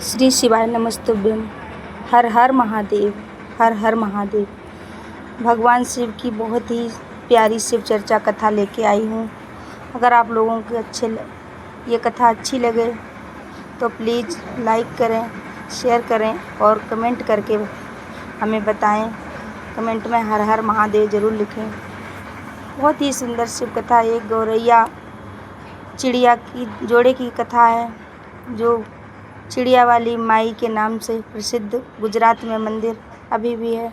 श्री शिवाय नमस्तुभ्यम। हर हर महादेव, हर हर महादेव। भगवान शिव की बहुत ही प्यारी शिव चर्चा कथा लेके आई हूँ। अगर आप लोगों को ये कथा अच्छी लगे तो प्लीज़ लाइक करें, शेयर करें और कमेंट करके हमें बताएं। कमेंट में हर हर महादेव ज़रूर लिखें। बहुत ही सुंदर शिव कथा। एक गौरैया चिड़िया की जोड़े की कथा है, जो चिड़िया वाली माई के नाम से प्रसिद्ध गुजरात में मंदिर अभी भी है।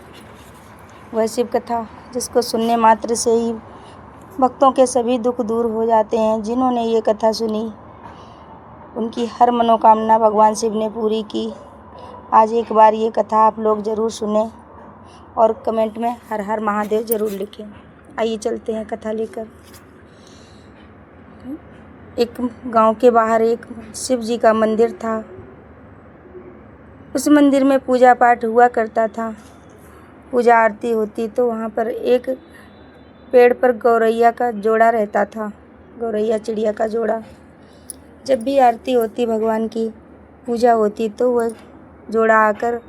वह शिव कथा जिसको सुनने मात्र से ही भक्तों के सभी दुख दूर हो जाते हैं। जिन्होंने ये कथा सुनी उनकी हर मनोकामना भगवान शिव ने पूरी की। आज एक बार ये कथा आप लोग ज़रूर सुने और कमेंट में हर हर महादेव ज़रूर लिखें। आइए चलते हैं कथा लेकर। एक गांव के बाहर एक शिव जी का मंदिर था। उस मंदिर में पूजा पाठ हुआ करता था। पूजा आरती होती तो वहाँ पर एक पेड़ पर गौरैया का जोड़ा रहता था, गौरैया चिड़िया का जोड़ा। जब भी आरती होती, भगवान की पूजा होती, तो वह जोड़ा आकर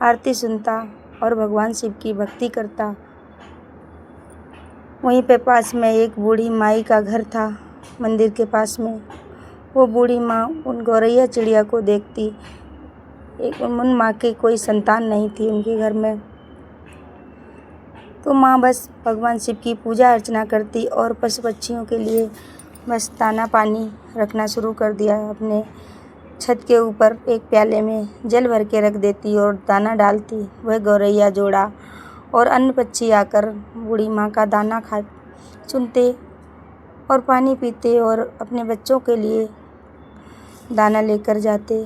आरती सुनता और भगवान शिव की भक्ति करता। वहीं पे पास में एक बूढ़ी माई का घर था, मंदिर के पास में। वो बूढ़ी माँ उन गौरैया चिड़िया को देखती। उन माँ की कोई संतान नहीं थी उनके घर में, तो माँ बस भगवान शिव की पूजा अर्चना करती और पशु पक्षियों के लिए बस दाना पानी रखना शुरू कर दिया। अपने छत के ऊपर एक प्याले में जल भर के रख देती और दाना डालती। वह गौरैया जोड़ा और अन्य पक्षी आकर बूढ़ी माँ का दाना खा चुनते और पानी पीते और अपने बच्चों के लिए दाना लेकर जाते।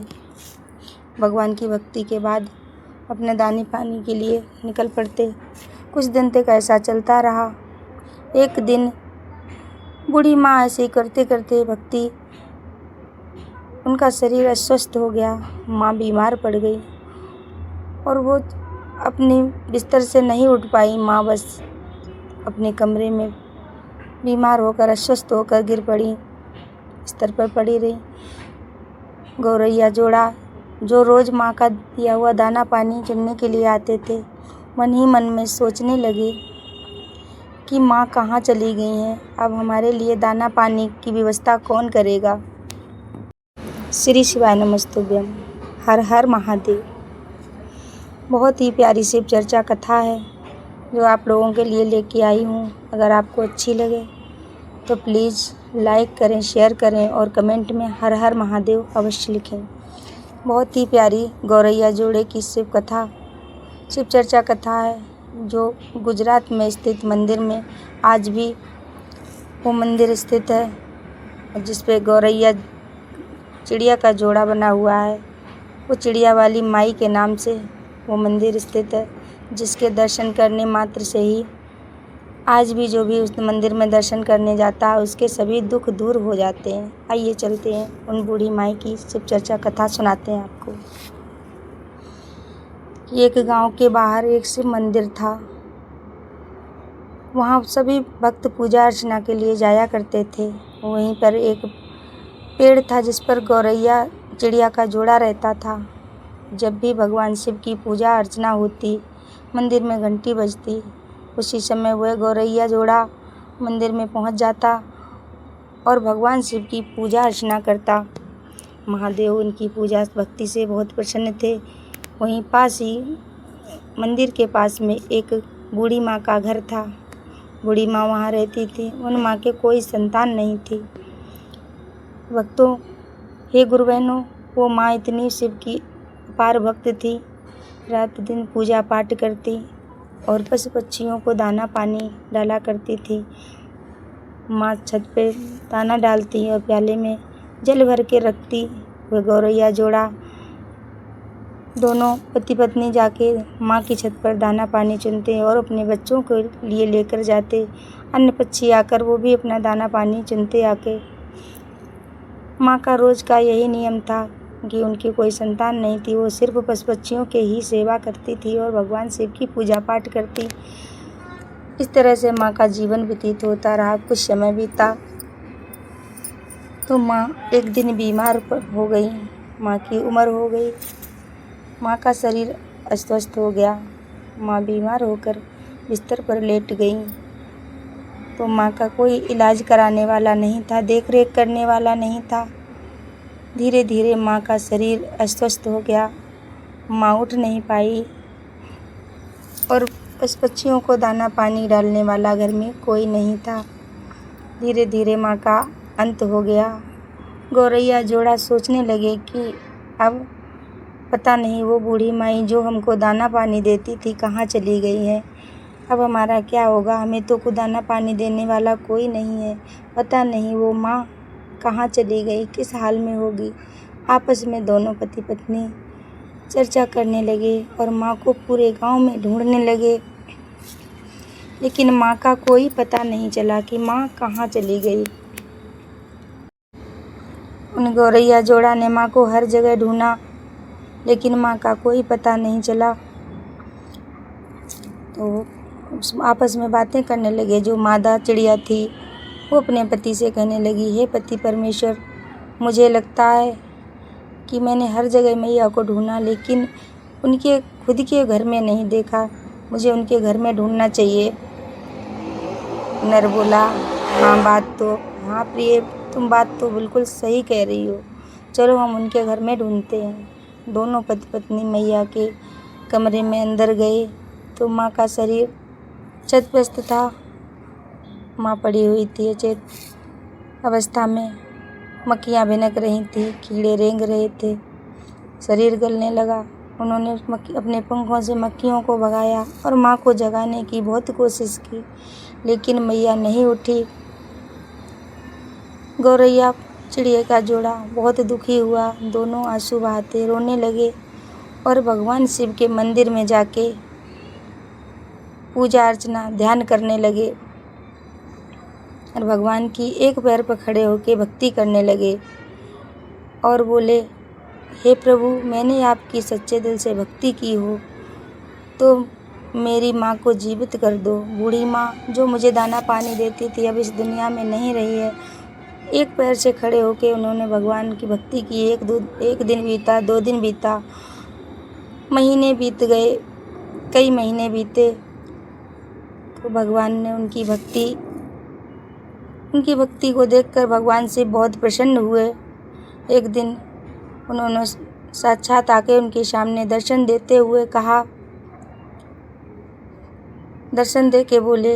भगवान की भक्ति के बाद अपने दाने पानी के लिए निकल पड़ते। कुछ दिन तक ऐसा चलता रहा। एक दिन बूढ़ी माँ ऐसे करते करते भक्ति, उनका शरीर अस्वस्थ हो गया। माँ बीमार पड़ गई और वो अपनी बिस्तर से नहीं उठ पाई। माँ बस अपने कमरे में बीमार होकर, अस्वस्थ होकर गिर पड़ी, बिस्तर पर पड़ी रही। गौरैया जोड़ा जो रोज़ माँ का दिया हुआ दाना पानी चुनने के लिए आते थे, मन ही मन में सोचने लगे कि माँ कहाँ चली गई हैं, अब हमारे लिए दाना पानी की व्यवस्था कौन करेगा। श्री शिवाय नमस्तुभ्यम। हर हर महादेव। बहुत ही प्यारी शिव चर्चा कथा है जो आप लोगों के लिए लेके आई हूँ। अगर आपको अच्छी लगे तो प्लीज़ लाइक करें, शेयर करें और कमेंट में हर हर महादेव अवश्य लिखें। बहुत ही प्यारी गौरैया जोड़े की शिव कथा, शिव चर्चा कथा है, जो गुजरात में स्थित मंदिर में आज भी वो मंदिर स्थित है, जिस पे गौरैया चिड़िया का जोड़ा बना हुआ है। वो चिड़िया वाली माई के नाम से वो मंदिर स्थित है, जिसके दर्शन करने मात्र से ही आज भी जो भी उस मंदिर में दर्शन करने जाता है उसके सभी दुख दूर हो जाते हैं। आइए चलते हैं, उन बूढ़ी माई की शिव चर्चा कथा सुनाते हैं आपको। एक गांव के बाहर एक शिव मंदिर था। वहाँ सभी भक्त पूजा अर्चना के लिए जाया करते थे। वहीं पर एक पेड़ था जिस पर गौरैया चिड़िया का जोड़ा रहता था। जब भी भगवान शिव की पूजा अर्चना होती, मंदिर में घंटी बजती, उसी समय वह गौरैया जोड़ा मंदिर में पहुंच जाता और भगवान शिव की पूजा अर्चना करता। महादेव उनकी पूजा भक्ति से बहुत प्रसन्न थे। वहीं पास ही मंदिर के पास में एक बूढ़ी माँ का घर था। बूढ़ी माँ वहाँ रहती थी। उन माँ के कोई संतान नहीं थी। भक्तों, हे गुरु बहनों, वो माँ इतनी शिव की अपार भक्त थी। रात दिन पूजा पाठ करती और पशु पक्षियों को दाना पानी डाला करती थी। माँ छत पे दाना डालती और प्याले में जल भर के रखती। वह गौरैया जोड़ा दोनों पति पत्नी जाके माँ की छत पर दाना पानी चुनते और अपने बच्चों के लिए लेकर जाते। अन्य पक्षी आकर वो भी अपना दाना पानी चुनते आके। माँ का रोज़ का यही नियम था कि उनकी कोई संतान नहीं थी। वो सिर्फ पशु पक्षियों के ही सेवा करती थी और भगवान शिव की पूजा पाठ करती। इस तरह से माँ का जीवन व्यतीत होता रहा। कुछ समय बीता तो माँ एक दिन बीमार हो गई। माँ की उम्र हो गई। माँ का शरीर अस्वस्थ हो गया। माँ बीमार होकर बिस्तर पर लेट गई तो माँ का कोई इलाज कराने वाला नहीं था, देख रेख करने वाला नहीं था। धीरे धीरे माँ का शरीर अस्वस्थ हो गया। माँ उठ नहीं पाई और पशु पक्षियों को दाना पानी डालने वाला घर में कोई नहीं था। धीरे धीरे माँ का अंत हो गया। गौरैया जोड़ा सोचने लगे कि अब पता नहीं वो बूढ़ी माई जो हमको दाना पानी देती थी कहाँ चली गई है। अब हमारा क्या होगा, हमें तो कोई दाना पानी देने वाला कोई नहीं है। पता नहीं वो माँ कहाँ चली गई, किस हाल में होगी। आपस में दोनों पति पत्नी चर्चा करने लगे और माँ को पूरे गांव में ढूंढने लगे, लेकिन माँ का कोई पता नहीं चला कि माँ कहाँ चली गई। उन गौरैया जोड़ा ने माँ को हर जगह ढूंढा, लेकिन माँ का कोई पता नहीं चला। तो आपस में बातें करने लगे। जो मादा चिड़िया थी वो अपने पति से कहने लगी, हे पति परमेश्वर, मुझे लगता है कि मैंने हर जगह मैया को ढूंढा, लेकिन उनके खुद के घर में नहीं देखा। मुझे उनके घर में ढूंढना चाहिए। नर बोला, हाँ प्रिय, तुम बात तो बिल्कुल सही कह रही हो। चलो हम उनके घर में ढूंढते हैं। दोनों पति पत्नी मैया के कमरे में अंदर गए तो माँ का शरीर छतपस्त था। माँ पड़ी हुई थी अचेत अवस्था में। मक्खियाँ भिनक रही थी, कीड़े रेंग रहे थे, शरीर गलने लगा। उन्होंने अपने पंखों से मक्खियों को भगाया और माँ को जगाने की बहुत कोशिश की, लेकिन मैया नहीं उठी। गौरैया चिड़िया का जोड़ा बहुत दुखी हुआ। दोनों आंसू बहाते रोने लगे और भगवान शिव के मंदिर में जाके पूजा अर्चना ध्यान करने लगे और भगवान की एक पैर पर खड़े होकर भक्ति करने लगे और बोले, हे प्रभु, मैंने आपकी सच्चे दिल से भक्ति की हो तो मेरी माँ को जीवित कर दो। बूढ़ी माँ जो मुझे दाना पानी देती थी अब इस दुनिया में नहीं रही है। एक पैर से खड़े होकर उन्होंने भगवान की भक्ति की। एक दिन बीता, 2 दिन बीता, महीने बीत गए, कई महीने बीते तो भगवान ने उनकी भक्ति को देखकर भगवान से बहुत प्रसन्न हुए। एक दिन उन्होंने साक्षात आके उनके सामने दर्शन देते हुए कहा, दर्शन दे के बोले,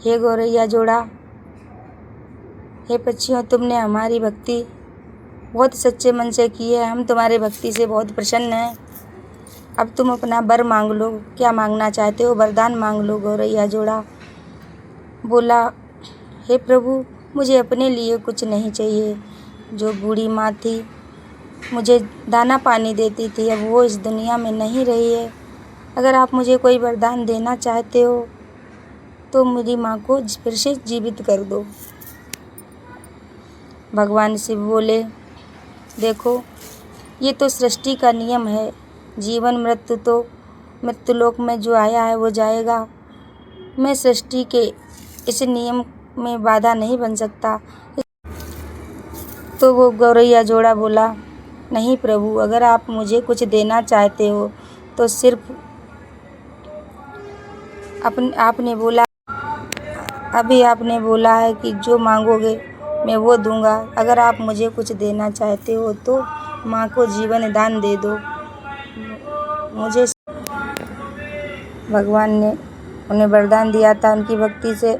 हे गौरैया जोड़ा, हे पक्षियों, तुमने हमारी भक्ति बहुत सच्चे मन से की है। हम तुम्हारी भक्ति से बहुत प्रसन्न हैं। अब तुम अपना वर मांग लो, क्या मांगना चाहते हो, वरदान मांग लो। गौरैया जोड़ा बोला, हे प्रभु, मुझे अपने लिए कुछ नहीं चाहिए। जो बूढ़ी माँ थी मुझे दाना पानी देती थी अब वो इस दुनिया में नहीं रही है। अगर आप मुझे कोई वरदान देना चाहते हो तो मेरी माँ को फिर से जीवित कर दो। भगवान शिव बोले, देखो, ये तो सृष्टि का नियम है। जीवन मृत्यु तो मृत्युलोक में जो आया है वो जाएगा। मैं सृष्टि के इस नियम में बाधा नहीं बन सकता। तो वो गौरैया जोड़ा बोला, नहीं प्रभु, अगर आप मुझे कुछ देना चाहते हो तो सिर्फ आपने बोला है कि जो मांगोगे मैं वो दूंगा। अगर आप मुझे कुछ देना चाहते हो तो माँ को जीवन दान दे दो। मुझे भगवान ने उन्हें वरदान दिया था, उनकी भक्ति से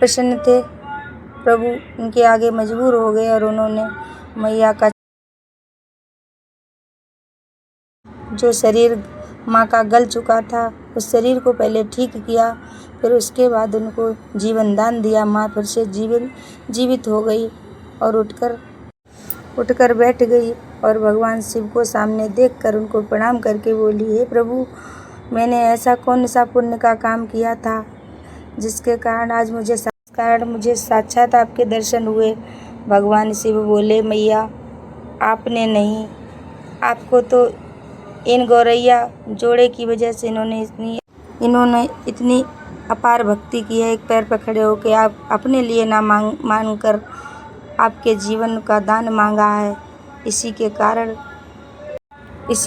प्रसन्न थे। प्रभु उनके आगे मजबूर हो गए और उन्होंने मैया का जो शरीर माँ का गल चुका था उस शरीर को पहले ठीक किया, फिर उसके बाद उनको जीवन दान दिया। माँ फिर से जीवित हो गई और उठकर बैठ गई और भगवान शिव को सामने देखकर उनको प्रणाम करके बोली, हे प्रभु, मैंने ऐसा कौन सा पुण्य का काम किया था जिसके कारण आज मुझे साक्षात आपके दर्शन हुए। भगवान शिव बोले, मैया, आपने नहीं, आपको तो इन गौरैया जोड़े की वजह से इन्होंने इतनी अपार भक्ति की है। एक पैर पर खड़े होकर आप अपने लिए ना मांग कर आपके जीवन का दान मांगा है। इसी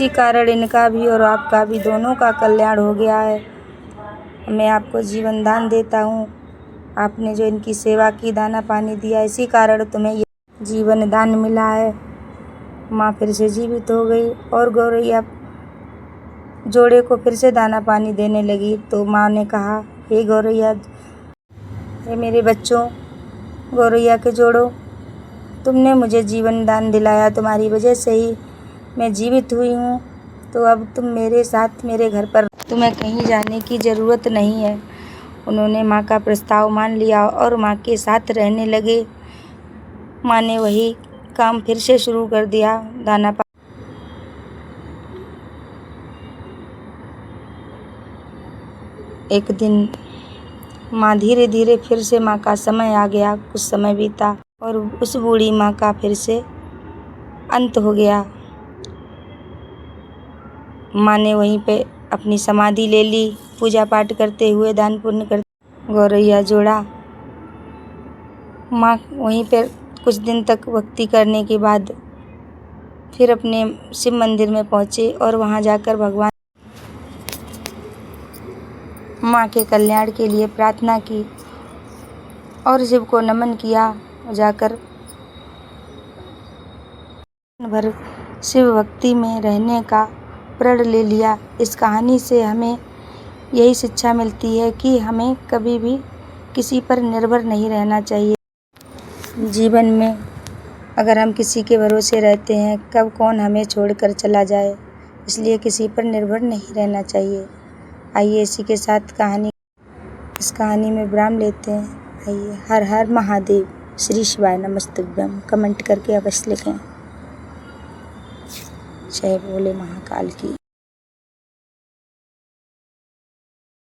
कारण इनका भी और आपका भी दोनों का कल्याण हो गया है। मैं आपको जीवन दान देता हूँ। आपने जो इनकी सेवा की, दाना पानी दिया, इसी कारण तुम्हें ये जीवन दान मिला है। माँ फिर से जीवित हो गई और गौरैया जोड़े को फिर से दाना पानी देने लगी। तो माँ ने कहा, हे गौरैया, हे मेरे बच्चों, गौरैया के जोड़ो, तुमने मुझे जीवन दान दिलाया, तुम्हारी वजह से ही मैं जीवित हुई हूँ। तो अब तुम मेरे साथ मेरे घर पर, तुम्हें कहीं जाने की ज़रूरत नहीं है। उन्होंने माँ का प्रस्ताव मान लिया और माँ के साथ रहने लगे। माँ ने वही काम फिर से शुरू कर दिया, दाना पानी। एक दिन माँ धीरे धीरे फिर से माँ का समय आ गया। कुछ समय बीता और उस बूढ़ी माँ का फिर से अंत हो गया। माँ ने वहीं पे अपनी समाधि ले ली, पूजा पाठ करते हुए, दान पुण्य करते। गौरैया जोड़ा माँ वहीं पर कुछ दिन तक भक्ति करने के बाद फिर अपने शिव मंदिर में पहुँचे और वहाँ जाकर भगवान माँ के कल्याण के लिए प्रार्थना की और शिव को नमन किया। जाकर भर शिव भक्ति में रहने का प्रण ले लिया। इस कहानी से हमें यही शिक्षा मिलती है कि हमें कभी भी किसी पर निर्भर नहीं रहना चाहिए। जीवन में अगर हम किसी के भरोसे रहते हैं, कब कौन हमें छोड़कर चला जाए, इसलिए किसी पर निर्भर नहीं रहना चाहिए। आइए इसी के साथ इस कहानी में विराम लेते हैं। आइए। हर हर महादेव, श्री शिवाय नमस्तुभ्यम। कमेंट करके अवश्य लिखें। जय भोले महाकाल की।